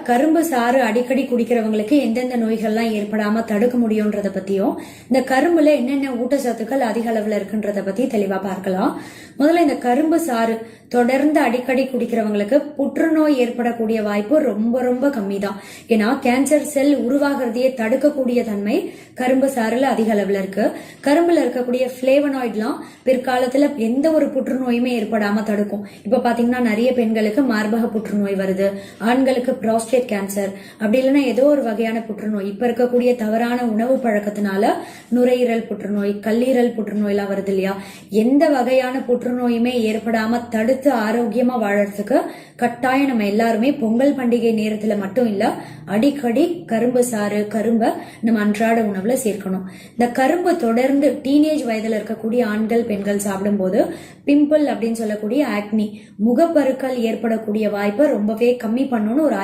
கரும்பு சாறு அடிக்கடி குடிக்கிறவங்களுக்கு எந்தெந்த நோய்கள்லாம் ஏற்படாம தடுக்க முடியும்ன்றத பத்தியும் இந்த கரும்புல என்னென்ன ஊட்டச்சத்துக்கள் அதிக அளவுல இருக்குன்றத பத்தி தெளிவா பார்க்கலாம். முதல்ல இந்த கரும்பு சாறு தொடர்ந்து அடிக்கடி குடிக்கிறவங்களுக்கு புற்றுநோய் ஏற்படக்கூடிய வாய்ப்பு ரொம்ப ரொம்ப கம்மி தான். ஏன்னா கேன்சர் செல் உருவாகிறதையே தடுக்கக்கூடிய தன்மை கரும்பு சாறுல அதிக அளவுல இருக்கு. கரும்புல இருக்கக்கூடிய பிளேவனாய்ட்லாம் பிற்காலத்துல எந்த ஒரு புற்றுநோயுமே ஏற்படாம தடுக்கும். இப்ப பாத்தீங்கன்னா நிறைய பெண்களுக்கு மார்பக புற்றுநோய் வருது, ஆண்களுக்கு ப்ராஸ்டேட் கேன்சர், அப்படி இல்லைன்னா ஏதோ ஒரு வகையான புற்றுநோய். இப்ப இருக்கக்கூடிய தவறான உணவு பழக்கத்தினால நுரையீரல் புற்றுநோய், கல்லீரல் புற்றுநோய் எல்லாம் வருது இல்லையா? எந்த வகையான புற்றுநோயுமே ஏற்படாம தடுத்து ஆரோக்கியமா வாழறதுக்கு கட்டாயம் நம்ம எல்லாருமே பொங்கல் பண்டிகை நேரத்துல மட்டும் இல்ல, அடிக்கடி கரும்பு சாறு, கரும்பை நம்ம அன்றாட உணவுல சேர்க்கணும். இந்த கரும்பு தொடர்ந்து டீனேஜ் வயதுல இருக்கக்கூடிய ஆண்கள் பெண்கள் சாப்பிடும் போது பிம்பிள் அப்படின்னு சொல்லக்கூடிய ஆக்னி, முகப்பருக்கள் ஏற்படக்கூடிய வாய்ப்பை ரொம்பவே கம்மி பண்ணணும்னு ஒரு